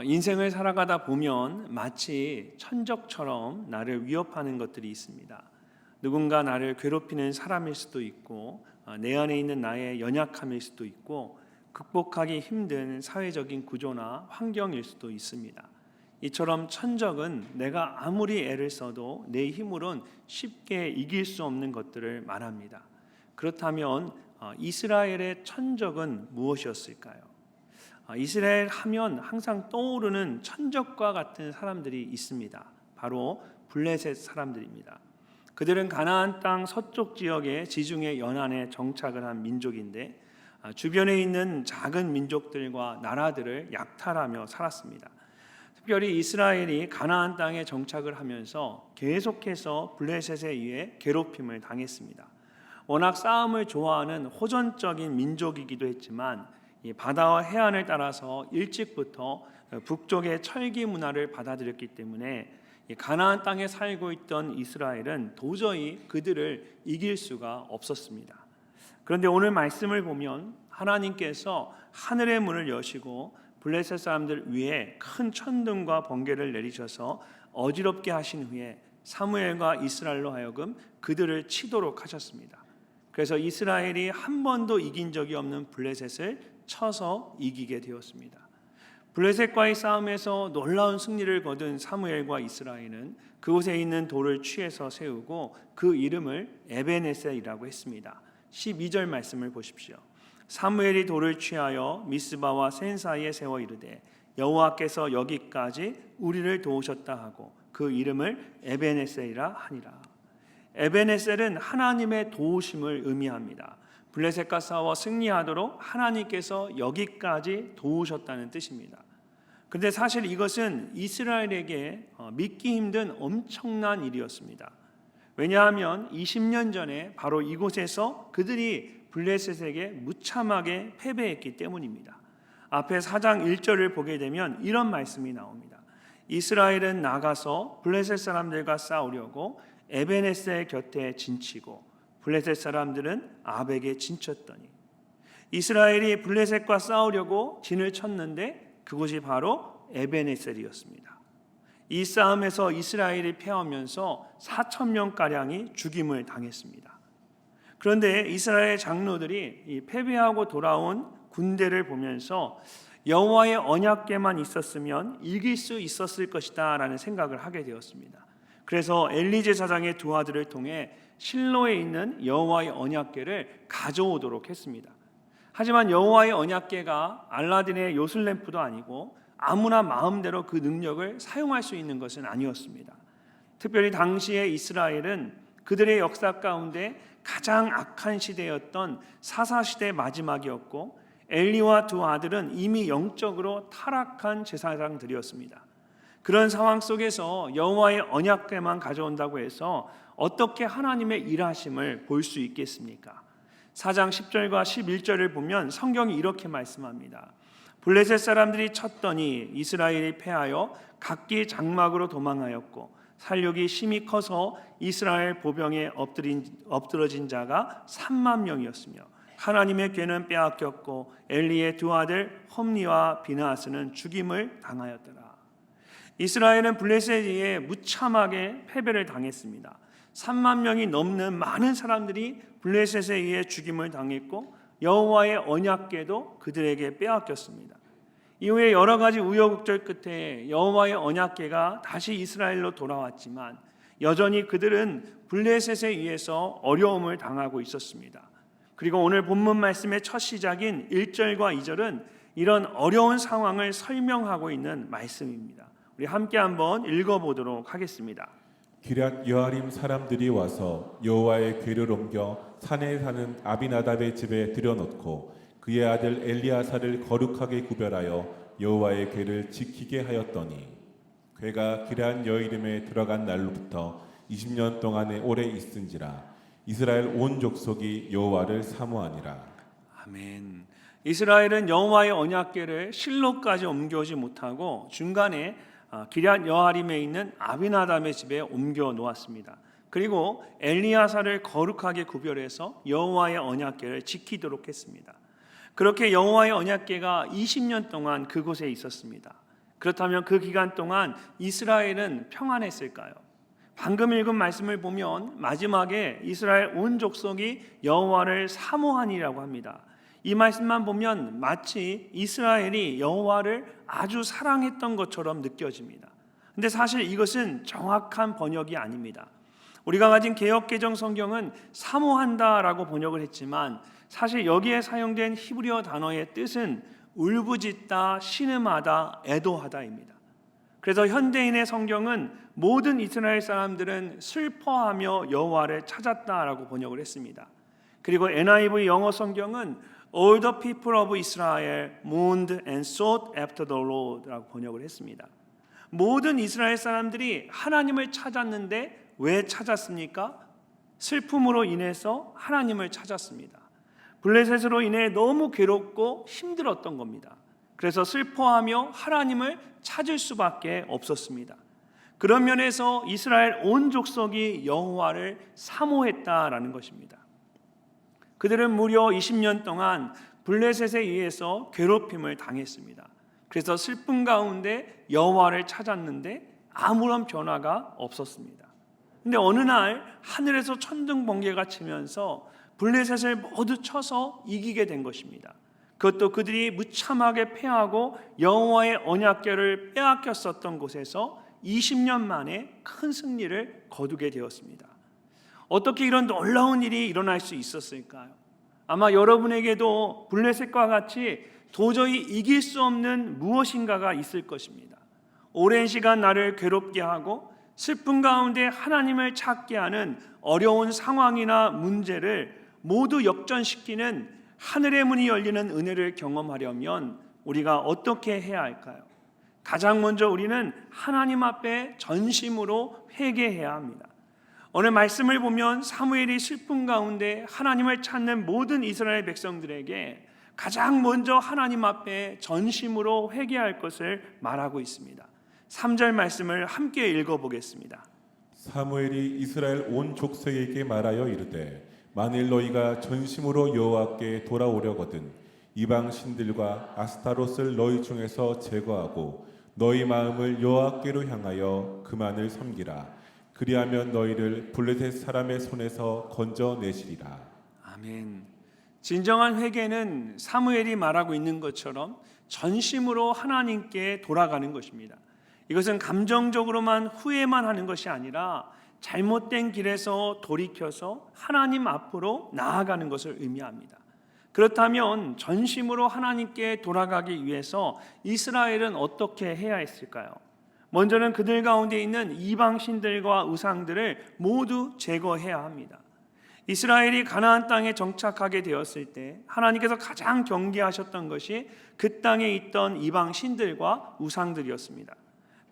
인생을 살아가다 보면 마치 천적처럼 나를 위협하는 것들이 있습니다. 누군가 나를 괴롭히는 사람일 수도 있고, 내 안에 있는 나의 연약함일 수도 있고, 극복하기 힘든 사회적인 구조나 환경일 수도 있습니다. 이처럼 천적은 내가 아무리 애를 써도 내 힘으론 쉽게 이길 수 없는 것들을 말합니다. 그렇다면 이스라엘의 천적은 무엇이었을까요? 이스라엘 하면 항상 떠오르는 천적과 같은 사람들이 있습니다. 바로 블레셋 사람들입니다. 그들은 가나안 땅 서쪽 지역의 지중해 연안에 정착을 한 민족인데, 주변에 있는 작은 민족들과 나라들을 약탈하며 살았습니다. 특별히 이스라엘이 가나안 땅에 정착을 하면서 계속해서 블레셋에 의해 괴롭힘을 당했습니다. 워낙 싸움을 좋아하는 호전적인 민족이기도 했지만, 바다와 해안을 따라서 일찍부터 북쪽의 철기 문화를 받아들였기 때문에 가나안 땅에 살고 있던 이스라엘은 도저히 그들을 이길 수가 없었습니다. 그런데 오늘 말씀을 보면 하나님께서 하늘의 문을 여시고 블레셋 사람들 위에 큰 천둥과 번개를 내리셔서 어지럽게 하신 후에 사무엘과 이스라엘로 하여금 그들을 치도록 하셨습니다. 그래서 이스라엘이 한 번도 이긴 적이 없는 블레셋을 쳐서 이기게 되었습니다. 블레셋과의 싸움에서 놀라운 승리를 거둔 사무엘과 이스라엘은 그곳에 있는 돌을 취해서 세우고 그 이름을 에벤에셀이라고 했습니다. 12절 말씀을 보십시오. 사무엘이 돌을 취하여 미스바와 센 사이에 세워 이르되 여호와께서 여기까지 우리를 도우셨다 하고 그 이름을 에벤에셀이라 하니라. 에벤에셀은 하나님의 도우심을 의미합니다. 블레셋과 싸워 승리하도록 하나님께서 여기까지 도우셨다는 뜻입니다. 그런데 사실 이것은 이스라엘에게 믿기 힘든 엄청난 일이었습니다. 왜냐하면 20년 전에 바로 이곳에서 그들이 블레셋에게 무참하게 패배했기 때문입니다. 앞에 4장 1절을 보게 되면 이런 말씀이 나옵니다. 이스라엘은 나가서 블레셋 사람들과 싸우려고 에벤에셀 곁에 진치고 블레셋 사람들은 아벡에 진쳤더니, 이스라엘이 블레셋과 싸우려고 진을 쳤는데 그곳이 바로 에벤에셀이었습니다. 이 싸움에서 이스라엘이 패하면서 4,000명가량이 죽임을 당했습니다. 그런데 이스라엘 장로들이 이 패배하고 돌아온 군대를 보면서 여호와의 언약궤만 있었으면 이길 수 있었을 것이다 라는 생각을 하게 되었습니다. 그래서 엘리 제사장의 두 아들을 통해 실로에 있는 여호와의 언약궤를 가져오도록 했습니다. 하지만 여호와의 언약궤가 알라딘의 요술램프도 아니고 아무나 마음대로 그 능력을 사용할 수 있는 것은 아니었습니다. 특별히 당시의 이스라엘은 그들의 역사 가운데 가장 악한 시대였던 사사시대 마지막이었고, 엘리와 두 아들은 이미 영적으로 타락한 제사장들이었습니다. 그런 상황 속에서 여호와의 언약궤만 가져온다고 해서 어떻게 하나님의 일하심을 볼 수 있겠습니까? 4장 10절과 11절을 보면 성경이 이렇게 말씀합니다. 블레셋 사람들이 쳤더니 이스라엘이 패하여 각기 장막으로 도망하였고 살육이 심히 커서 이스라엘 보병에 엎드러진 자가 3만 명이었으며 하나님의 궤는 빼앗겼고 엘리의 두 아들 홈니와 비나하스는 죽임을 당하였더라. 이스라엘은 블레셋에 의해 무참하게 패배를 당했습니다. 3만 명이 넘는 많은 사람들이 블레셋에 의해 죽임을 당했고 여호와의 언약궤도 그들에게 빼앗겼습니다. 이후에 여러 가지 우여곡절 끝에 여호와의 언약궤가 다시 이스라엘로 돌아왔지만 여전히 그들은 블레셋에 의해서 어려움을 당하고 있었습니다. 그리고 오늘 본문 말씀의 첫 시작인 1절과 2절은 이런 어려운 상황을 설명하고 있는 말씀입니다. 우리 함께 한번 읽어보도록 하겠습니다. 기럇 여아림 사람들이 와서 여호와의 궤를 옮겨 산에 사는 아비나답의 집에 들여놓고 그의 아들 엘리야사를 거룩하게 구별하여 여호와의 궤를 지키게 하였더니 궤가 기럇 여아림에 들어간 날로부터 20년 동안에 오래 있은지라 이스라엘 온 족속이 여호와를 사모하니라. 아멘. 이스라엘은 여호와의 언약궤를 실로까지 옮겨오지 못하고 중간에 기럇 여아림에 있는 아비나답의 집에 옮겨 놓았습니다. 그리고 엘리야사를 거룩하게 구별해서 여호와의 언약궤를 지키도록 했습니다. 그렇게 여호와의 언약궤가 20년 동안 그곳에 있었습니다. 그렇다면 그 기간 동안 이스라엘은 평안했을까요? 방금 읽은 말씀을 보면 마지막에 이스라엘 온 족속이 여호와를 사모하니라고 합니다. 이 말씀만 보면 마치 이스라엘이 여호와를 아주 사랑했던 것처럼 느껴집니다. 근데 사실 이것은 정확한 번역이 아닙니다. 우리가 가진 개역개정 성경은 사모한다라고 번역을 했지만 사실 여기에 사용된 히브리어 단어의 뜻은 울부짖다, 신음하다, 애도하다입니다. 그래서 현대인의 성경은 모든 이스라엘 사람들은 슬퍼하며 여호와를 찾았다라고 번역을 했습니다. 그리고 NIV 영어 성경은 All the people of Israel mourned and sought after the Lord라고 번역을 했습니다. 모든 이스라엘 사람들이 하나님을 찾았는데 왜 찾았습니까? 슬픔으로 인해서 하나님을 찾았습니다. 블레셋으로 인해 너무 괴롭고 힘들었던 겁니다. 그래서 슬퍼하며 하나님을 찾을 수밖에 없었습니다. 그런 면에서 이스라엘 온 족속이 여호와를 사모했다라는 것입니다. 그들은 무려 20년 동안 블레셋에 의해서 괴롭힘을 당했습니다. 그래서 슬픔 가운데 여호와를 찾았는데 아무런 변화가 없었습니다. 근데 어느 날 하늘에서 천둥 번개가 치면서 블레셋을 모두 쳐서 이기게 된 것입니다. 그것도 그들이 무참하게 패하고 여호와의 언약궤를 빼앗겼었던 곳에서 20년 만에 큰 승리를 거두게 되었습니다. 어떻게 이런 놀라운 일이 일어날 수 있었을까요? 아마 여러분에게도 블레셋과 같이 도저히 이길 수 없는 무엇인가가 있을 것입니다. 오랜 시간 나를 괴롭게 하고 슬픔 가운데 하나님을 찾게 하는 어려운 상황이나 문제를 모두 역전시키는 하늘의 문이 열리는 은혜를 경험하려면 우리가 어떻게 해야 할까요? 가장 먼저 우리는 하나님 앞에 전심으로 회개해야 합니다. 오늘 말씀을 보면 사무엘이 슬픔 가운데 하나님을 찾는 모든 이스라엘 백성들에게 가장 먼저 하나님 앞에 전심으로 회개할 것을 말하고 있습니다. 3절 말씀을 함께 읽어보겠습니다. 사무엘이 이스라엘 온 족속에게 말하여 이르되 만일 너희가 전심으로 여호와께 돌아오려거든 이방 신들과 아스타롯을 너희 중에서 제거하고 너희 마음을 여호와께로 향하여 그만을 섬기라. 그리하면 너희를 블레셋 사람의 손에서 건져내시리라. 아멘. 진정한 회개는 사무엘이 말하고 있는 것처럼 전심으로 하나님께 돌아가는 것입니다. 이것은 감정적으로만 후회만 하는 것이 아니라 잘못된 길에서 돌이켜서 하나님 앞으로 나아가는 것을 의미합니다. 그렇다면 전심으로 하나님께 돌아가기 위해서 이스라엘은 어떻게 해야 했을까요? 먼저는 그들 가운데 있는 이방 신들과 우상들을 모두 제거해야 합니다. 이스라엘이 가나안 땅에 정착하게 되었을 때 하나님께서 가장 경계하셨던 것이 그 땅에 있던 이방 신들과 우상들이었습니다.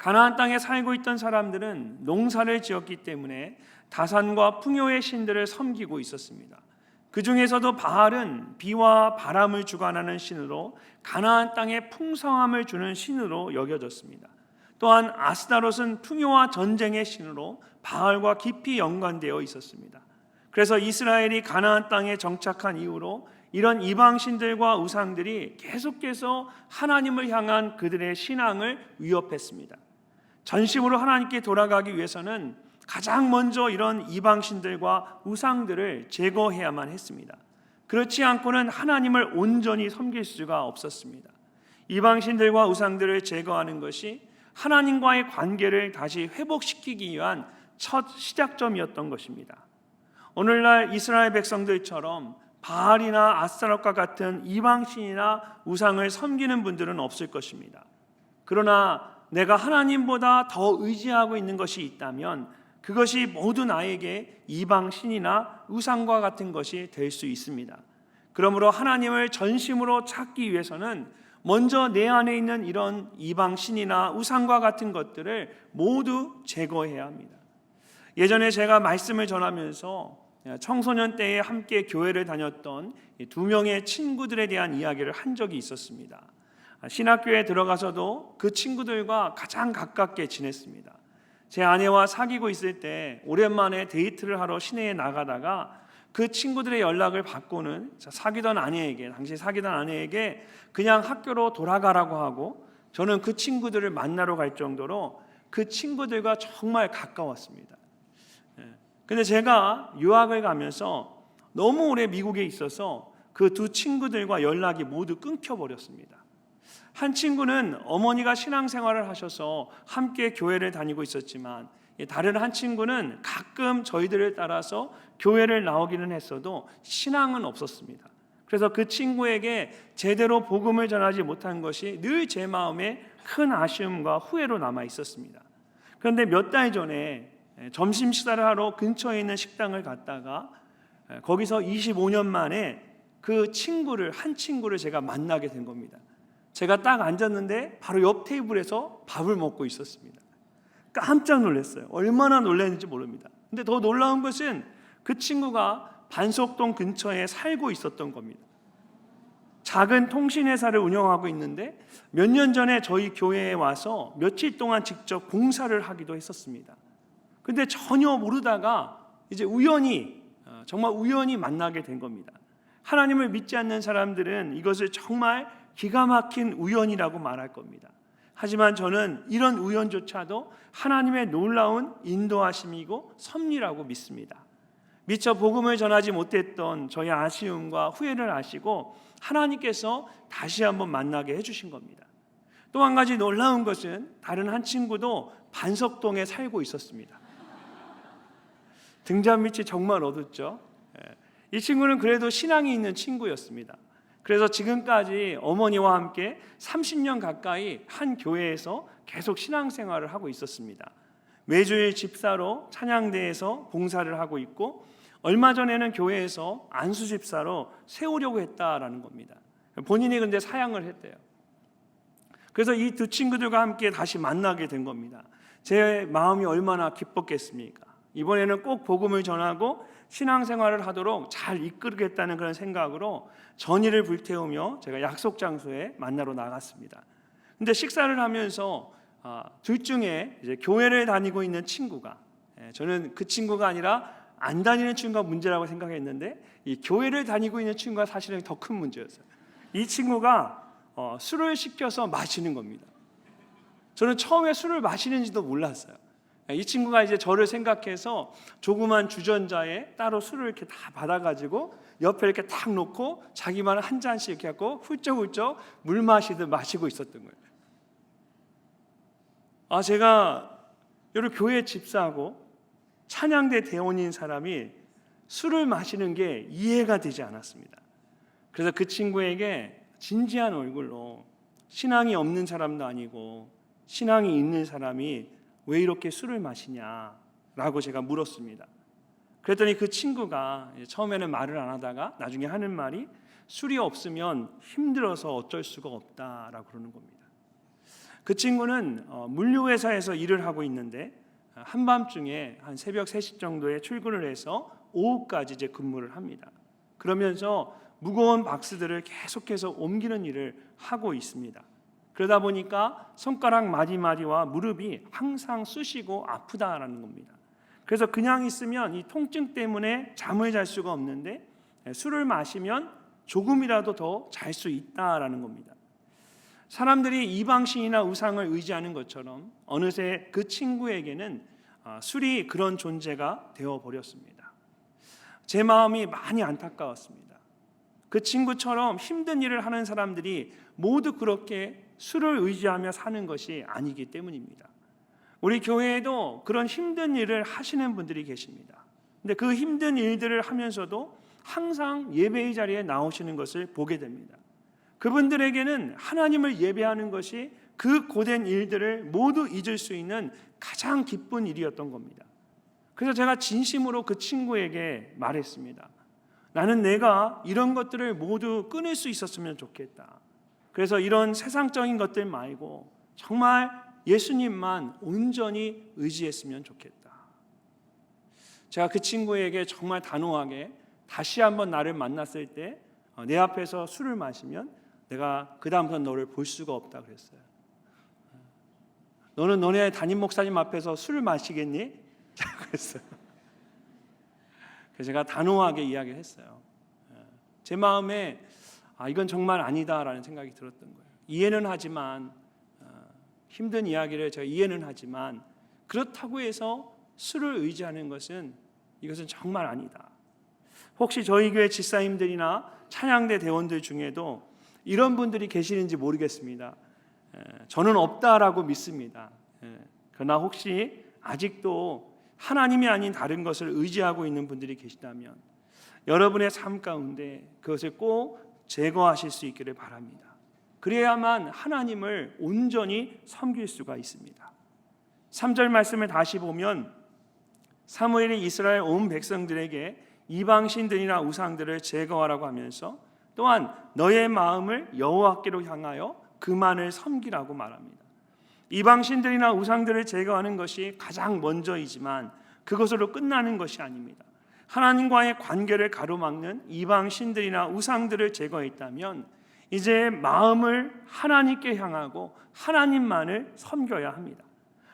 가나안 땅에 살고 있던 사람들은 농사를 지었기 때문에 다산과 풍요의 신들을 섬기고 있었습니다. 그 중에서도 바알은 비와 바람을 주관하는 신으로 가나안 땅에 풍성함을 주는 신으로 여겨졌습니다. 또한 아스타롯은 풍요와 전쟁의 신으로 바알과 깊이 연관되어 있었습니다. 그래서 이스라엘이 가나안 땅에 정착한 이후로 이런 이방 신들과 우상들이 계속해서 하나님을 향한 그들의 신앙을 위협했습니다. 전심으로 하나님께 돌아가기 위해서는 가장 먼저 이런 이방 신들과 우상들을 제거해야만 했습니다. 그렇지 않고는 하나님을 온전히 섬길 수가 없었습니다. 이방 신들과 우상들을 제거하는 것이 하나님과의 관계를 다시 회복시키기 위한 첫 시작점이었던 것입니다. 오늘날 이스라엘 백성들처럼 바알이나 아스타롯과 같은 이방신이나 우상을 섬기는 분들은 없을 것입니다. 그러나 내가 하나님보다 더 의지하고 있는 것이 있다면 그것이 모두 나에게 이방신이나 우상과 같은 것이 될 수 있습니다. 그러므로 하나님을 전심으로 찾기 위해서는 먼저 내 안에 있는 이런 이방신이나 우상과 같은 것들을 모두 제거해야 합니다. 예전에 제가 말씀을 전하면서 청소년 때에 함께 교회를 다녔던 2명의 친구들에 대한 이야기를 한 적이 있었습니다. 신학교에 들어가서도 그 친구들과 가장 가깝게 지냈습니다. 제 아내와 사귀고 있을 때 오랜만에 데이트를 하러 시내에 나가다가 그 친구들의 연락을 받고는 당시 사귀던 아내에게 그냥 학교로 돌아가라고 하고 저는 그 친구들을 만나러 갈 정도로 그 친구들과 정말 가까웠습니다. 근데 제가 유학을 가면서 너무 오래 미국에 있어서 그 두 친구들과 연락이 모두 끊겨버렸습니다. 한 친구는 어머니가 신앙생활을 하셔서 함께 교회를 다니고 있었지만, 다른 한 친구는 가끔 저희들을 따라서 교회를 나오기는 했어도 신앙은 없었습니다. 그래서 그 친구에게 제대로 복음을 전하지 못한 것이 늘 제 마음에 큰 아쉬움과 후회로 남아 있었습니다. 그런데 몇 달 전에 점심 식사를 하러 근처에 있는 식당을 갔다가 거기서 25년 만에 한 친구를 제가 만나게 된 겁니다. 제가 딱 앉았는데 바로 옆 테이블에서 밥을 먹고 있었습니다. 깜짝 놀랐어요. 얼마나 놀랐는지 모릅니다. 근데 더 놀라운 것은 그 친구가 반석동 근처에 살고 있었던 겁니다. 작은 통신회사를 운영하고 있는데 몇 년 전에 저희 교회에 와서 며칠 동안 직접 봉사를 하기도 했었습니다. 근데 전혀 모르다가 이제 정말 우연히 만나게 된 겁니다. 하나님을 믿지 않는 사람들은 이것을 정말 기가 막힌 우연이라고 말할 겁니다. 하지만 저는 이런 우연조차도 하나님의 놀라운 인도하심이고 섭리라고 믿습니다. 미처 복음을 전하지 못했던 저의 아쉬움과 후회를 아시고 하나님께서 다시 한번 만나게 해주신 겁니다. 또 한 가지 놀라운 것은 다른 한 친구도 반석동에 살고 있었습니다. 등잔빛이 정말 어둡죠. 이 친구는 그래도 신앙이 있는 친구였습니다. 그래서 지금까지 어머니와 함께 30년 가까이 한 교회에서 계속 신앙생활을 하고 있었습니다. 매주일 집사로 찬양대에서 봉사를 하고 있고, 얼마 전에는 교회에서 안수 집사로 세우려고 했다라는 겁니다. 본인이 근데 사양을 했대요. 그래서 이 두 친구들과 함께 다시 만나게 된 겁니다. 제 마음이 얼마나 기뻤겠습니까? 이번에는 꼭 복음을 전하고 신앙생활을 하도록 잘 이끌겠다는 그런 생각으로 전의를 불태우며 제가 약속 장소에 만나러 나갔습니다. 근데 식사를 하면서 둘 중에 이제 교회를 다니고 있는 친구가, 저는 그 친구가 아니라 안 다니는 친구가 문제라고 생각했는데 이 교회를 다니고 있는 친구가 사실은 더 큰 문제였어요. 이 친구가 술을 시켜서 마시는 겁니다. 저는 처음에 술을 마시는지도 몰랐어요. 이 친구가 이제 저를 생각해서 조그만 주전자에 따로 술을 이렇게 다 받아가지고 옆에 이렇게 딱 놓고 자기만 한 잔씩 이렇게 갖고 훌쩍훌쩍 물 마시듯 마시고 있었던 거예요. 제가 여러 교회 집사하고 찬양대 대원인 사람이 술을 마시는 게 이해가 되지 않았습니다. 그래서 그 친구에게 진지한 얼굴로 신앙이 없는 사람도 아니고 신앙이 있는 사람이 왜 이렇게 술을 마시냐라고 제가 물었습니다. 그랬더니 그 친구가 처음에는 말을 안 하다가 나중에 하는 말이 술이 없으면 힘들어서 어쩔 수가 없다라고 그러는 겁니다. 그 친구는 물류회사에서 일을 하고 있는데 한밤중에 한 새벽 3시 정도에 출근을 해서 오후까지 이제 근무를 합니다. 그러면서 무거운 박스들을 계속해서 옮기는 일을 하고 있습니다. 그러다 보니까 손가락 마디마디와 무릎이 항상 쑤시고 아프다라는 겁니다. 그래서 그냥 있으면 이 통증 때문에 잠을 잘 수가 없는데 술을 마시면 조금이라도 더 잘 수 있다라는 겁니다. 사람들이 이방신이나 우상을 의지하는 것처럼 어느새 그 친구에게는 술이 그런 존재가 되어버렸습니다. 제 마음이 많이 안타까웠습니다. 그 친구처럼 힘든 일을 하는 사람들이 모두 그렇게 술을 의지하며 사는 것이 아니기 때문입니다. 우리 교회에도 그런 힘든 일을 하시는 분들이 계십니다. 근데 그 힘든 일들을 하면서도 항상 예배의 자리에 나오시는 것을 보게 됩니다. 그분들에게는 하나님을 예배하는 것이 그 고된 일들을 모두 잊을 수 있는 가장 기쁜 일이었던 겁니다. 그래서 제가 진심으로 그 친구에게 말했습니다. 나는 내가 이런 것들을 모두 끊을 수 있었으면 좋겠다. 그래서 이런 세상적인 것들 말고 정말 예수님만 온전히 의지했으면 좋겠다. 제가 그 친구에게 정말 단호하게 다시 한번 나를 만났을 때 내 앞에서 술을 마시면 내가 그 다음부터 너를 볼 수가 없다 그랬어요. 너는 너네 담임 목사님 앞에서 술을 마시겠니? 그랬어요. 그래서 제가 단호하게 이야기를 했어요. 제 마음에 이건 정말 아니다라는 생각이 들었던 거예요. 이해는 하지만 힘든 이야기를 제가 이해는 하지만 그렇다고 해서 술을 의지하는 것은 이것은 정말 아니다. 혹시 저희 교회 집사님들이나 찬양대 대원들 중에도 이런 분들이 계시는지 모르겠습니다. 저는 없다라고 믿습니다. 그러나 혹시 아직도 하나님이 아닌 다른 것을 의지하고 있는 분들이 계시다면 여러분의 삶 가운데 그것을 꼭 제거하실 수 있기를 바랍니다. 그래야만 하나님을 온전히 섬길 수가 있습니다. 3절 말씀을 다시 보면 사무엘이 이스라엘 온 백성들에게 이방신들이나 우상들을 제거하라고 하면서 또한 너의 마음을 여호와께로 향하여 그만을 섬기라고 말합니다. 이방신들이나 우상들을 제거하는 것이 가장 먼저이지만 그것으로 끝나는 것이 아닙니다. 하나님과의 관계를 가로막는 이방신들이나 우상들을 제거했다면 이제 마음을 하나님께 향하고 하나님만을 섬겨야 합니다.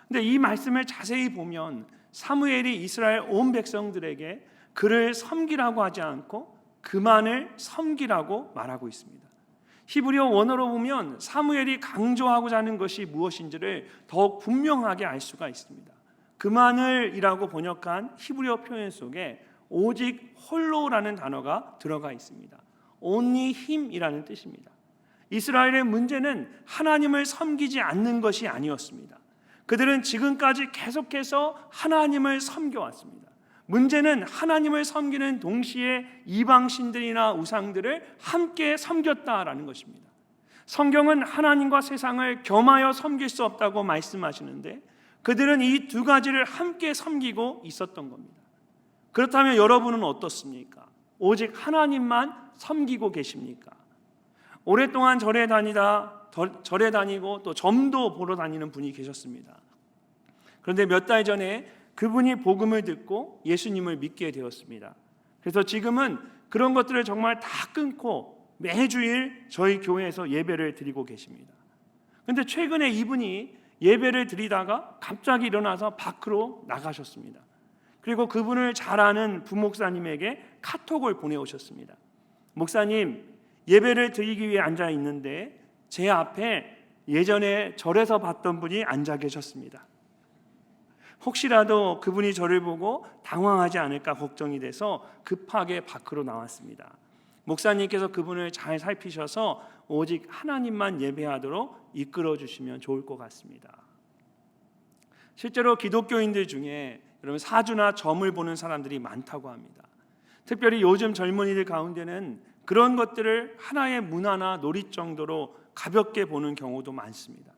근데 이 말씀을 자세히 보면 사무엘이 이스라엘 온 백성들에게 그를 섬기라고 하지 않고 그만을 섬기라고 말하고 있습니다. 히브리어 원어로 보면 사무엘이 강조하고자 하는 것이 무엇인지를 더욱 분명하게 알 수가 있습니다. 그만을이라고 번역한 히브리어 표현 속에 오직 홀로라는 단어가 들어가 있습니다. only him이라는 뜻입니다. 이스라엘의 문제는 하나님을 섬기지 않는 것이 아니었습니다. 그들은 지금까지 계속해서 하나님을 섬겨왔습니다. 문제는 하나님을 섬기는 동시에 이방신들이나 우상들을 함께 섬겼다라는 것입니다. 성경은 하나님과 세상을 겸하여 섬길 수 없다고 말씀하시는데 그들은 이 두 가지를 함께 섬기고 있었던 겁니다. 그렇다면 여러분은 어떻습니까? 오직 하나님만 섬기고 계십니까? 오랫동안 절에 다니고 또 점도 보러 다니는 분이 계셨습니다. 그런데 몇 달 전에 그분이 복음을 듣고 예수님을 믿게 되었습니다. 그래서 지금은 그런 것들을 정말 다 끊고 매주일 저희 교회에서 예배를 드리고 계십니다. 그런데 최근에 이분이 예배를 드리다가 갑자기 일어나서 밖으로 나가셨습니다. 그리고 그분을 잘 아는 부목사님에게 카톡을 보내오셨습니다. 목사님, 예배를 드리기 위해 앉아 있는데 제 앞에 예전에 절에서 봤던 분이 앉아 계셨습니다. 혹시라도 그분이 저를 보고 당황하지 않을까 걱정이 돼서 급하게 밖으로 나왔습니다. 목사님께서 그분을 잘 살피셔서 오직 하나님만 예배하도록 이끌어 주시면 좋을 것 같습니다. 실제로 기독교인들 중에 여러분 사주나 점을 보는 사람들이 많다고 합니다. 특별히 요즘 젊은이들 가운데는 그런 것들을 하나의 문화나 놀이 정도로 가볍게 보는 경우도 많습니다.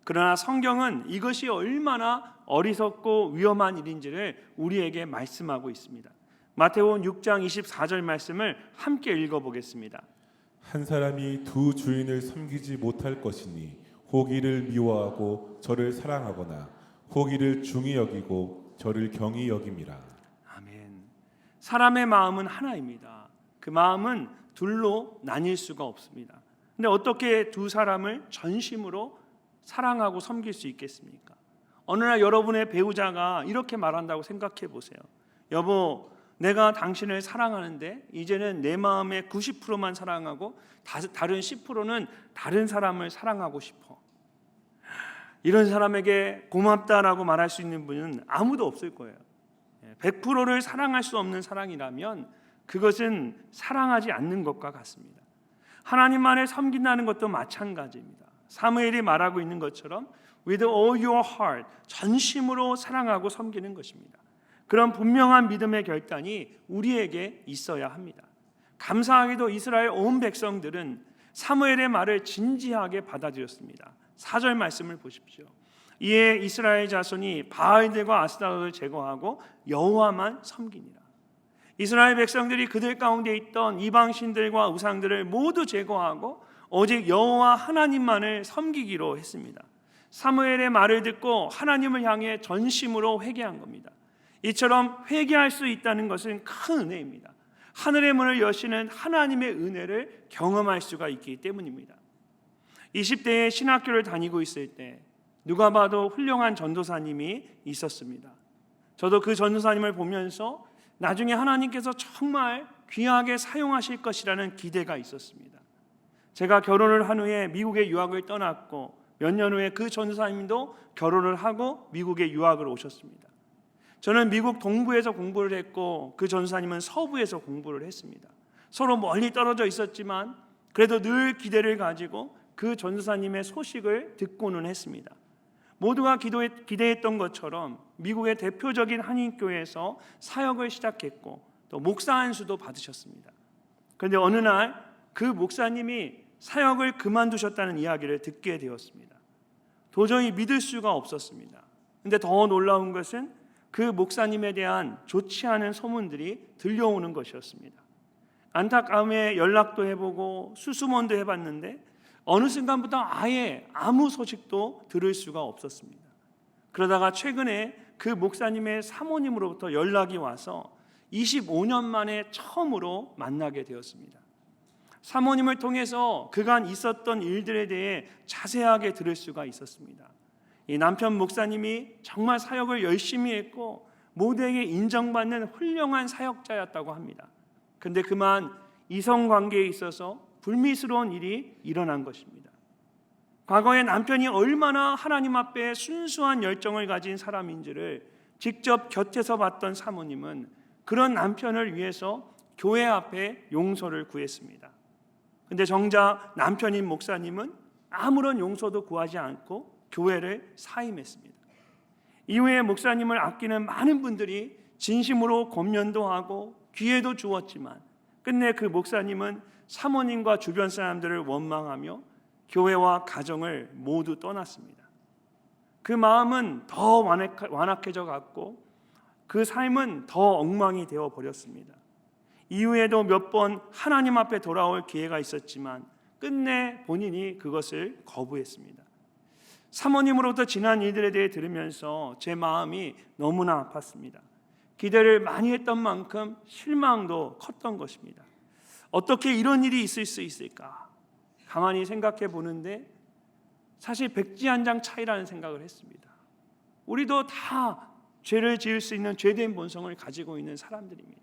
그러나 성경은 이것이 얼마나 어리석고 위험한 일인지를 우리에게 말씀하고 있습니다. 마태복음 6장 24절 말씀을 함께 읽어보겠습니다. 한 사람이 두 주인을 섬기지 못할 것이니 혹 이를 미워하고 저를 사랑하거나 혹 이를 중히 여기고 저를 경히 여김이라. 아멘. 사람의 마음은 하나입니다. 그 마음은 둘로 나뉠 수가 없습니다. 근데 어떻게 두 사람을 전심으로 사랑하고 섬길 수 있겠습니까? 어느 날 여러분의 배우자가 이렇게 말한다고 생각해 보세요. 여보, 내가 당신을 사랑하는데 이제는 내 마음의 90%만 사랑하고 다른 10%는 다른 사람을 사랑하고 싶어. 이런 사람에게 고맙다라고 말할 수 있는 분은 아무도 없을 거예요. 100%를 사랑할 수 없는 사랑이라면 그것은 사랑하지 않는 것과 같습니다. 하나님만을 섬긴다는 것도 마찬가지입니다. 사무엘이 말하고 있는 것처럼 with all your heart, 전심으로 사랑하고 섬기는 것입니다. 그런 분명한 믿음의 결단이 우리에게 있어야 합니다. 감사하게도 이스라엘 온 백성들은 사무엘의 말을 진지하게 받아들였습니다. 4절 말씀을 보십시오. 이에 이스라엘 자손이 바알들과 아스타롯을 제거하고 여호와만 섬기니라. 이스라엘 백성들이 그들 가운데 있던 이방신들과 우상들을 모두 제거하고 오직 여호와 하나님만을 섬기기로 했습니다. 사무엘의 말을 듣고 하나님을 향해 전심으로 회개한 겁니다. 이처럼 회개할 수 있다는 것은 큰 은혜입니다. 하늘의 문을 여시는 하나님의 은혜를 경험할 수가 있기 때문입니다. 20대에 신학교를 다니고 있을 때 누가 봐도 훌륭한 전도사님이 있었습니다. 저도 그 전도사님을 보면서 나중에 하나님께서 정말 귀하게 사용하실 것이라는 기대가 있었습니다. 제가 결혼을 한 후에 미국에 유학을 떠났고 몇 년 후에 그 전도사님도 결혼을 하고 미국에 유학을 오셨습니다. 저는 미국 동부에서 공부를 했고 그 전도사님은 서부에서 공부를 했습니다. 서로 멀리 떨어져 있었지만 그래도 늘 기대를 가지고 그 전도사님의 소식을 듣고는 했습니다. 모두가 기대했던 것처럼 미국의 대표적인 한인교회에서 사역을 시작했고 또 목사 안수도 받으셨습니다. 그런데 어느 날 그 목사님이 사역을 그만두셨다는 이야기를 듣게 되었습니다. 도저히 믿을 수가 없었습니다. 그런데 더 놀라운 것은 그 목사님에 대한 좋지 않은 소문들이 들려오는 것이었습니다. 안타까움에 연락도 해보고 수수문도 해봤는데 어느 순간부터 아예 아무 소식도 들을 수가 없었습니다. 그러다가 최근에 그 목사님의 사모님으로부터 연락이 와서 25년 만에 처음으로 만나게 되었습니다. 사모님을 통해서 그간 있었던 일들에 대해 자세하게 들을 수가 있었습니다. 이 남편 목사님이 정말 사역을 열심히 했고 모두에게 인정받는 훌륭한 사역자였다고 합니다. 그런데 그만 이성관계에 있어서 불미스러운 일이 일어난 것입니다. 과거에 남편이 얼마나 하나님 앞에 순수한 열정을 가진 사람인지를 직접 곁에서 봤던 사모님은 그런 남편을 위해서 교회 앞에 용서를 구했습니다. 그런데 정작 남편인 목사님은 아무런 용서도 구하지 않고 교회를 사임했습니다. 이후에 목사님을 아끼는 많은 분들이 진심으로 권면도 하고 기회도 주었지만 끝내 그 목사님은 사모님과 주변 사람들을 원망하며 교회와 가정을 모두 떠났습니다. 그 마음은 더 완악해져 갔고 그 삶은 더 엉망이 되어 버렸습니다. 이후에도 몇 번 하나님 앞에 돌아올 기회가 있었지만 끝내 본인이 그것을 거부했습니다. 사모님으로부터 지난 일들에 대해 들으면서 제 마음이 너무나 아팠습니다. 기대를 많이 했던 만큼 실망도 컸던 것입니다. 어떻게 이런 일이 있을 수 있을까? 가만히 생각해 보는데 사실 백지 한 장 차이라는 생각을 했습니다. 우리도 다 죄를 지을 수 있는 죄된 본성을 가지고 있는 사람들입니다.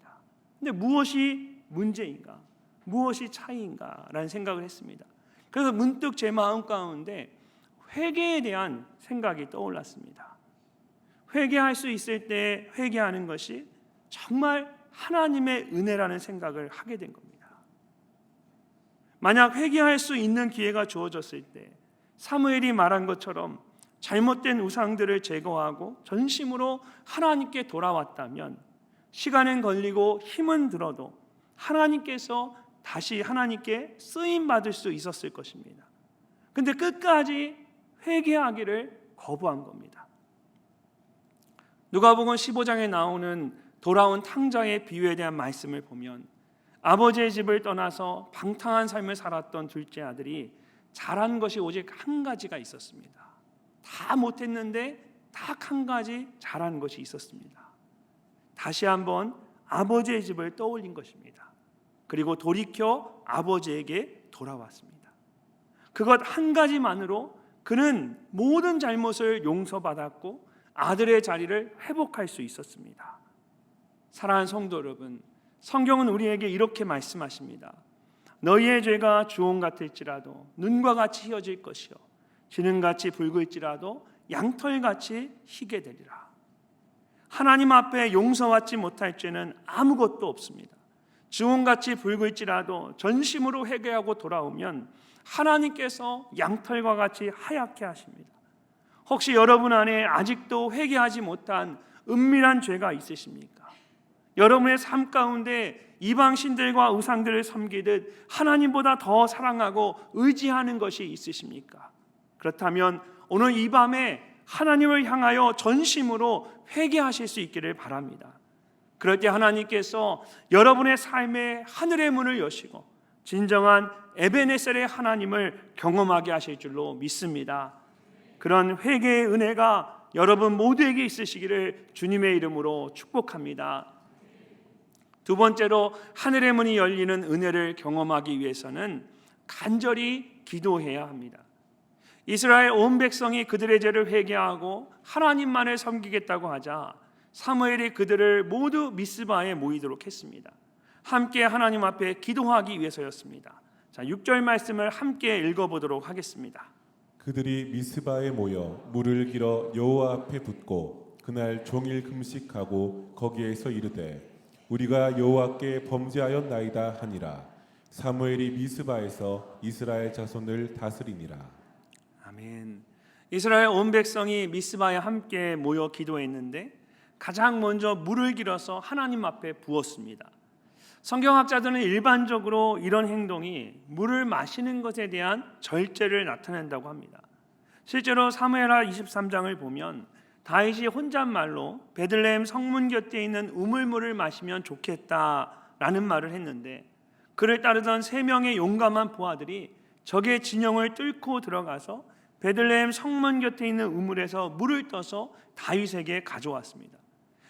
근데 무엇이 문제인가? 무엇이 차이인가? 라는 생각을 했습니다. 그래서 문득 제 마음 가운데 회개에 대한 생각이 떠올랐습니다. 회개할 수 있을 때 회개하는 것이 정말 하나님의 은혜라는 생각을 하게 된 겁니다. 만약 회개할 수 있는 기회가 주어졌을 때 사무엘이 말한 것처럼 잘못된 우상들을 제거하고 전심으로 하나님께 돌아왔다면 시간은 걸리고 힘은 들어도 하나님께서 다시 하나님께 쓰임받을 수 있었을 것입니다. 그런데 끝까지 회개하기를 거부한 겁니다. 누가복음 15장에 나오는 돌아온 탕자의 비유에 대한 말씀을 보면 아버지의 집을 떠나서 방탕한 삶을 살았던 둘째 아들이 잘한 것이 오직 한 가지가 있었습니다. 다 못했는데 딱 한 가지 잘한 것이 있었습니다. 다시 한번 아버지의 집을 떠올린 것입니다. 그리고 돌이켜 아버지에게 돌아왔습니다. 그것 한 가지만으로 그는 모든 잘못을 용서받았고 아들의 자리를 회복할 수 있었습니다. 사랑하는 성도 여러분, 성경은 우리에게 이렇게 말씀하십니다. 너희의 죄가 주홍 같을지라도 눈과 같이 희어질 것이요 지능같이 붉을지라도 양털같이 희게 되리라. 하나님 앞에 용서받지 못할 죄는 아무것도 없습니다. 주홍같이 붉을지라도 전심으로 회개하고 돌아오면 하나님께서 양털과 같이 하얗게 하십니다. 혹시 여러분 안에 아직도 회개하지 못한 은밀한 죄가 있으십니까? 여러분의 삶 가운데 이방신들과 우상들을 섬기듯 하나님보다 더 사랑하고 의지하는 것이 있으십니까? 그렇다면 오늘 이 밤에 하나님을 향하여 전심으로 회개하실 수 있기를 바랍니다. 그럴 때 하나님께서 여러분의 삶에 하늘의 문을 여시고 진정한 에베네셀의 하나님을 경험하게 하실 줄로 믿습니다. 그런 회개의 은혜가 여러분 모두에게 있으시기를 주님의 이름으로 축복합니다. 두 번째로 하늘의 문이 열리는 은혜를 경험하기 위해서는 간절히 기도해야 합니다. 이스라엘 온 백성이 그들의 죄를 회개하고 하나님만을 섬기겠다고 하자 사무엘이 그들을 모두 미스바에 모이도록 했습니다. 함께 하나님 앞에 기도하기 위해서였습니다. 자, 6절 말씀을 함께 읽어보도록 하겠습니다. 그들이 미스바에 모여 물을 길어 여호와 앞에 붓고 그날 종일 금식하고 거기에서 이르되 우리가 여호와께 범죄하였나이다 하니라. 사무엘이 미스바에서 이스라엘 자손을 다스리니라. 아멘. 이스라엘 온 백성이 미스바에 함께 모여 기도했는데 가장 먼저 물을 길어서 하나님 앞에 부었습니다. 성경학자들은 일반적으로 이런 행동이 물을 마시는 것에 대한 절제를 나타낸다고 합니다. 실제로 사무엘하 23장을 보면 다윗이 혼잣말로 베들레헴 성문 곁에 있는 우물물을 마시면 좋겠다라는 말을 했는데 그를 따르던 3명의 용감한 부하들이 적의 진영을 뚫고 들어가서 베들레헴 성문 곁에 있는 우물에서 물을 떠서 다윗에게 가져왔습니다.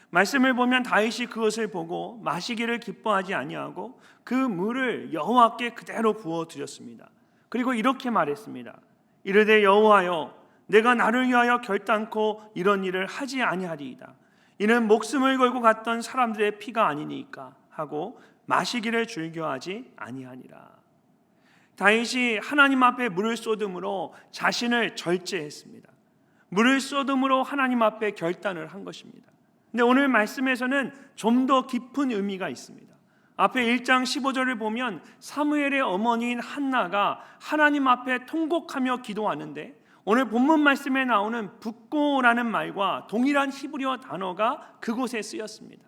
말씀을 보면 다윗이 그것을 보고 마시기를 기뻐하지 아니하고 그 물을 여호와께 그대로 부어 드렸습니다. 그리고 이렇게 말했습니다. 이르되 여호와여, 내가 나를 위하여 결단코 이런 일을 하지 아니하리이다. 이는 목숨을 걸고 갔던 사람들의 피가 아니니까 하고 마시기를 즐겨하지 아니하니라. 다윗이 하나님 앞에 물을 쏟음으로 자신을 절제했습니다. 물을 쏟음으로 하나님 앞에 결단을 한 것입니다. 근데 오늘 말씀에서는 좀 더 깊은 의미가 있습니다. 앞에 1장 15절을 보면 사무엘의 어머니인 한나가 하나님 앞에 통곡하며 기도하는데 오늘 본문 말씀에 나오는 붓고라는 말과 동일한 히브리어 단어가 그곳에 쓰였습니다.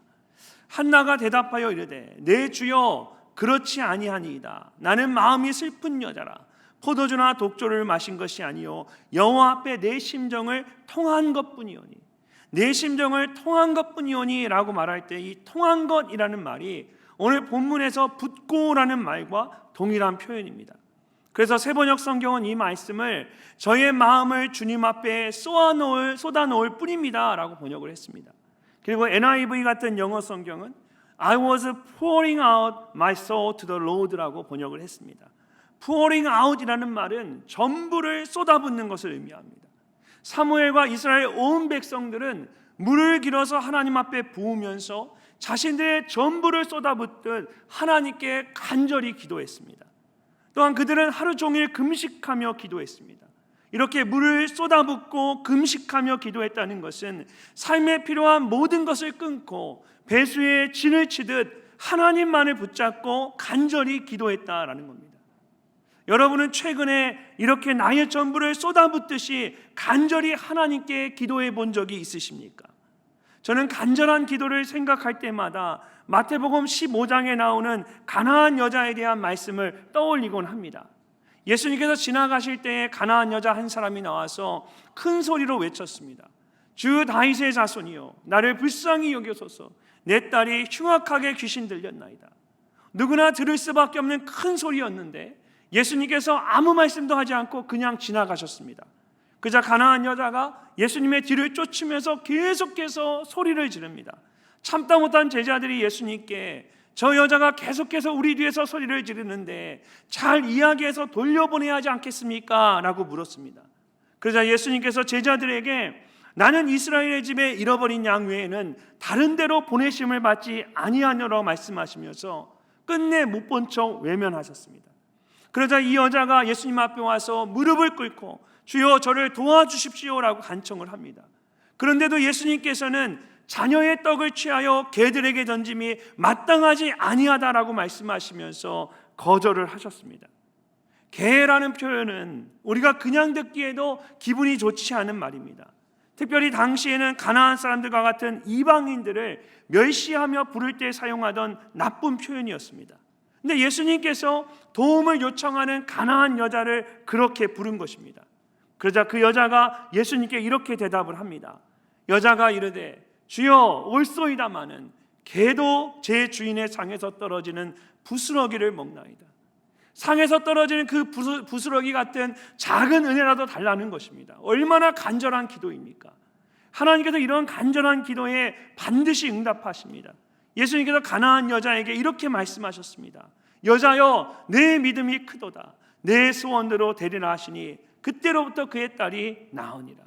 한나가 대답하여 이르되 내 주여 그렇지 아니하니이다. 나는 마음이 슬픈 여자라. 포도주나 독조를 마신 것이 아니요 여호와 앞에 내 심정을 통한 것뿐이오니. 내 심정을 통한 것뿐이오니 라고 말할 때 이 통한 것이라는 말이 오늘 본문에서 붓고라는 말과 동일한 표현입니다. 그래서 세번역 성경은 이 말씀을 저의 마음을 주님 앞에 쏟아놓을 뿐입니다 라고 번역을 했습니다. 그리고 NIV 같은 영어 성경은 I was pouring out my soul to the Lord라고 번역을 했습니다. pouring out이라는 말은 전부를 쏟아붓는 것을 의미합니다. 사무엘과 이스라엘 온 백성들은 물을 길어서 하나님 앞에 부으면서 자신들의 전부를 쏟아붓듯 하나님께 간절히 기도했습니다. 또한 그들은 하루 종일 금식하며 기도했습니다. 이렇게 물을 쏟아붓고 금식하며 기도했다는 것은 삶에 필요한 모든 것을 끊고 배수의 진을 치듯 하나님만을 붙잡고 간절히 기도했다라는 겁니다. 여러분은 최근에 이렇게 나의 전부를 쏟아붓듯이 간절히 하나님께 기도해 본 적이 있으십니까? 저는 간절한 기도를 생각할 때마다 마태복음 15장에 나오는 가나안 여자에 대한 말씀을 떠올리곤 합니다. 예수님께서 지나가실 때에 가나안 여자 한 사람이 나와서 큰 소리로 외쳤습니다. 주 다윗의 자손이여, 나를 불쌍히 여겨소서. 내 딸이 흉악하게 귀신 들렸나이다. 누구나 들을 수밖에 없는 큰 소리였는데 예수님께서 아무 말씀도 하지 않고 그냥 지나가셨습니다. 그자 가나안 여자가 예수님의 뒤를 쫓으면서 계속해서 소리를 지릅니다. 참다 못한 제자들이 예수님께 저 여자가 계속해서 우리 뒤에서 소리를 지르는데 잘 이야기해서 돌려보내야 하지 않겠습니까? 라고 물었습니다. 그러자 예수님께서 제자들에게 나는 이스라엘의 집에 잃어버린 양 외에는 다른 데로 보내심을 받지 아니하노라고 말씀하시면서 끝내 못 본 척 외면하셨습니다. 그러자 이 여자가 예수님 앞에 와서 무릎을 꿇고 주여 저를 도와주십시오라고 간청을 합니다. 그런데도 예수님께서는 자녀의 떡을 취하여 개들에게 던짐이 마땅하지 아니하다라고 말씀하시면서 거절을 하셨습니다. 개라는 표현은 우리가 그냥 듣기에도 기분이 좋지 않은 말입니다. 특별히 당시에는 가나안 사람들과 같은 이방인들을 멸시하며 부를 때 사용하던 나쁜 표현이었습니다. 근데 예수님께서 도움을 요청하는 가나안 여자를 그렇게 부른 것입니다. 그러자 그 여자가 예수님께 이렇게 대답을 합니다. 여자가 이르되 주여 올소이다마는 개도 제 주인의 상에서 떨어지는 부스러기를 먹나이다. 상에서 떨어지는 그 부스러기 같은 작은 은혜라도 달라는 것입니다. 얼마나 간절한 기도입니까? 하나님께서 이런 간절한 기도에 반드시 응답하십니다. 예수님께서 가나안 여자에게 이렇게 말씀하셨습니다. 여자여 내 믿음이 크도다. 내 소원대로 되리라 하시니 그때로부터 그의 딸이 나으니라.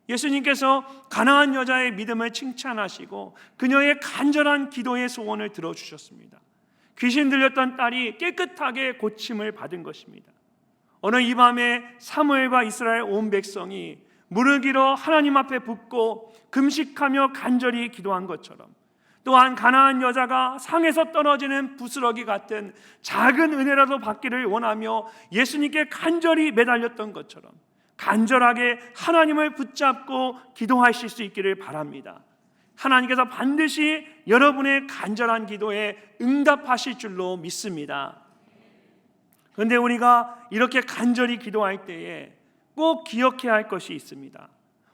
예수님께서 가나안 여자의 믿음을 칭찬하시고 그녀의 간절한 기도의 소원을 들어주셨습니다. 귀신 들렸던 딸이 깨끗하게 고침을 받은 것입니다. 어느 이 밤에 사무엘과 이스라엘 온 백성이 무르기러 하나님 앞에 붓고 금식하며 간절히 기도한 것처럼, 또한 가나안 여자가 상에서 떨어지는 부스러기 같은 작은 은혜라도 받기를 원하며 예수님께 간절히 매달렸던 것처럼 간절하게 하나님을 붙잡고 기도하실 수 있기를 바랍니다. 하나님께서 반드시 여러분의 간절한 기도에 응답하실 줄로 믿습니다. 그런데 우리가 이렇게 간절히 기도할 때에 꼭 기억해야 할 것이 있습니다.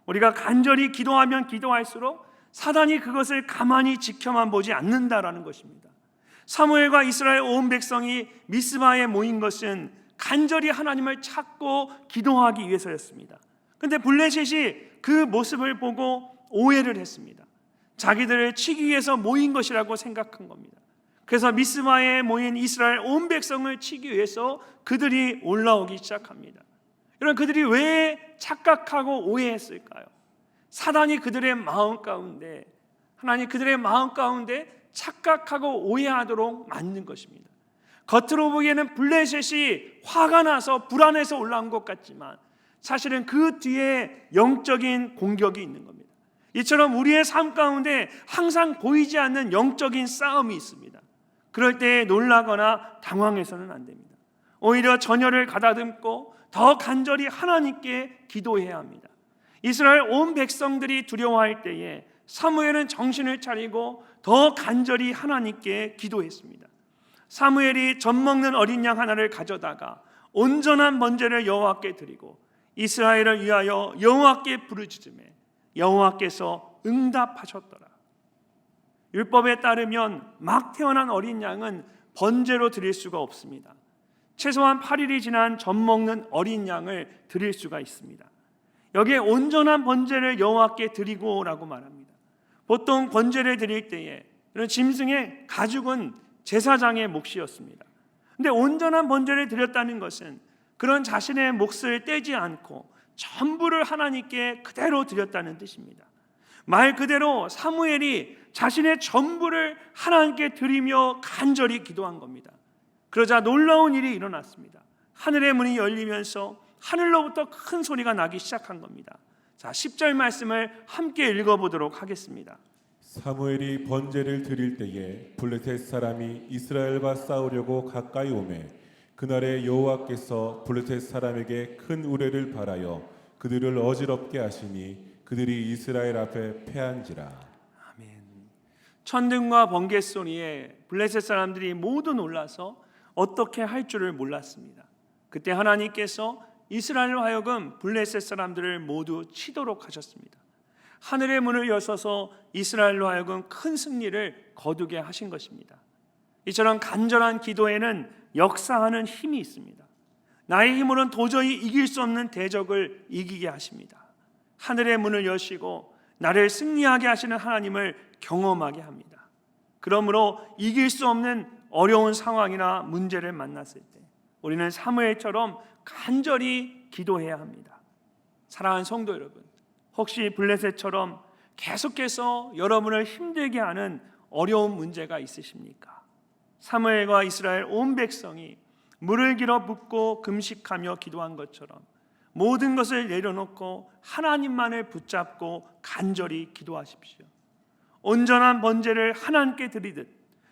우리가 간절히 기도하면 기도할수록 사단이 그것을 가만히 지켜만 보지 않는다라는 것입니다. 사무엘과 이스라엘 온 백성이 미스바에 모인 것은 간절히 하나님을 찾고 기도하기 위해서였습니다. 그런데 블레셋이 그 모습을 보고 오해를 했습니다. 자기들을 치기 위해서 모인 것이라고 생각한 겁니다. 그래서 미스바에 모인 이스라엘 온 백성을 치기 위해서 그들이 올라오기 시작합니다. 여러분, 그들이 왜 착각하고 오해했을까요? 사단이 그들의 마음 가운데, 하나님 그들의 마음 가운데 착각하고 오해하도록 만든 것입니다. 겉으로 보기에는 블레셋이 화가 나서 불안해서 올라온 것 같지만 사실은 그 뒤에 영적인 공격이 있는 겁니다. 이처럼 우리의 삶 가운데 항상 보이지 않는 영적인 싸움이 있습니다. 그럴 때 놀라거나 당황해서는 안 됩니다. 오히려 전열을 가다듬고 더 간절히 하나님께 기도해야 합니다. 이스라엘 온 백성들이 두려워할 때에 사무엘은 정신을 차리고 더 간절히 하나님께 기도했습니다. 사무엘이 젖 먹는 어린 양 하나를 가져다가 온전한 번제를 여호와께 드리고 이스라엘을 위하여 여호와께 부르짖으매 여호와께서 응답하셨더라. 율법에 따르면 막 태어난 어린 양은 번제로 드릴 수가 없습니다. 최소한 8일이 지난 젖 먹는 어린 양을 드릴 수가 있습니다. 여기에 온전한 번제를 여호와께 드리고라고 말합니다. 보통 번제를 드릴 때에 이런 짐승의 가죽은 제사장의 몫이었습니다. 그런데 온전한 번제를 드렸다는 것은 그런 자신의 몫을 떼지 않고 전부를 하나님께 그대로 드렸다는 뜻입니다. 말 그대로 사무엘이 자신의 전부를 하나님께 드리며 간절히 기도한 겁니다. 그러자 놀라운 일이 일어났습니다. 하늘의 문이 열리면서 하늘로부터 큰 소리가 나기 시작한 겁니다. 자, 10절 말씀을 함께 읽어보도록 하겠습니다. 사무엘이 번제를 드릴 때에 블레셋 사람이 이스라엘과 싸우려고 가까이 오매 그날에 여호와께서 블레셋 사람에게 큰 우레를 발하여 그들을 어지럽게 하시니 그들이 이스라엘 앞에 패한지라. 아멘. 천둥과 번개 소리에 블레셋 사람들이 모두 놀라서 어떻게 할 줄을 몰랐습니다. 그때 하나님께서 이스라엘로 하여금 블레셋 사람들을 모두 치도록 하셨습니다. 하늘의 문을 여셔서 이스라엘로 하여금 큰 승리를 거두게 하신 것입니다. 이처럼 간절한 기도에는 역사하는 힘이 있습니다. 나의 힘으로는 도저히 이길 수 없는 대적을 이기게 하십니다. 하늘의 문을 여시고 나를 승리하게 하시는 하나님을 경험하게 합니다. 그러므로 이길 수 없는 어려운 상황이나 문제를 만났을 때 우리는 사무엘처럼 간절히 기도해야 합니다. 사랑하는 성도 여러분, 혹시 블레셋처럼 계속해서 여러분을 힘들게 하는 어려운 문제가 있으십니까? 사무엘과 이스라엘 온 백성이 물을 길어 붓고 금식하며 기도한 것처럼 모든 것을 내려놓고 하나님만을 붙잡고 간절히 기도하십시오. 온전한 번제를 하나님께 드리듯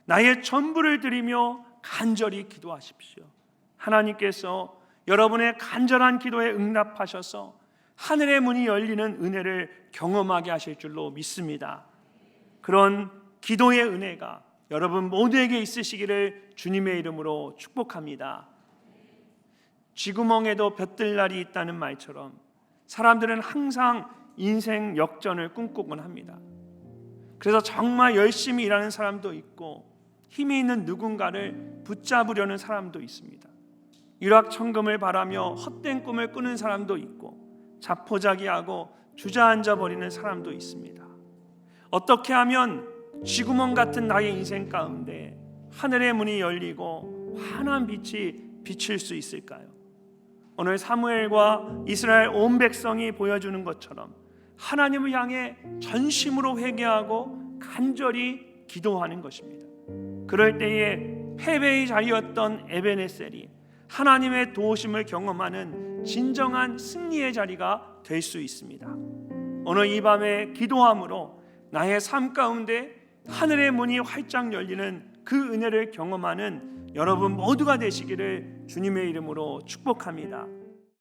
나의 전부를 드리며 간절히 기도하십시오. 하나님께서 여러분의 간절한 기도에 응답하셔서 하늘의 문이 열리는 은혜를 경험하게 하실 줄로 믿습니다. 그런 기도의 은혜가 여러분 모두에게 있으시기를 주님의 이름으로 축복합니다. 쥐구멍에도 볕들 날이 있다는 말처럼 사람들은 항상 인생 역전을 꿈꾸곤 합니다. 그래서 정말 열심히 일하는 사람도 있고 힘이 있는 누군가를 붙잡으려는 사람도 있습니다. 일확천금을 바라며 헛된 꿈을 꾸는 사람도 있고 자포자기하고 주저앉아 버리는 사람도 있습니다. 어떻게 하면 쥐구멍 같은 나의 인생 가운데 하늘의 문이 열리고 환한 빛이 비칠 수 있을까요? 오늘 사무엘과 이스라엘 온 백성이 보여주는 것처럼 하나님을 향해 전심으로 회개하고 간절히 기도하는 것입니다. 그럴 때에 패배의 자리였던 에베네셀이 하나님의 도우심을 경험하는 진정한 승리의 자리가 될 수 있습니다. 오늘 이 밤에 기도함으로 나의 삶 가운데 하늘의 문이 활짝 열리는 그 은혜를 경험하는 여러분 모두가 되시기를 주님의 이름으로 축복합니다.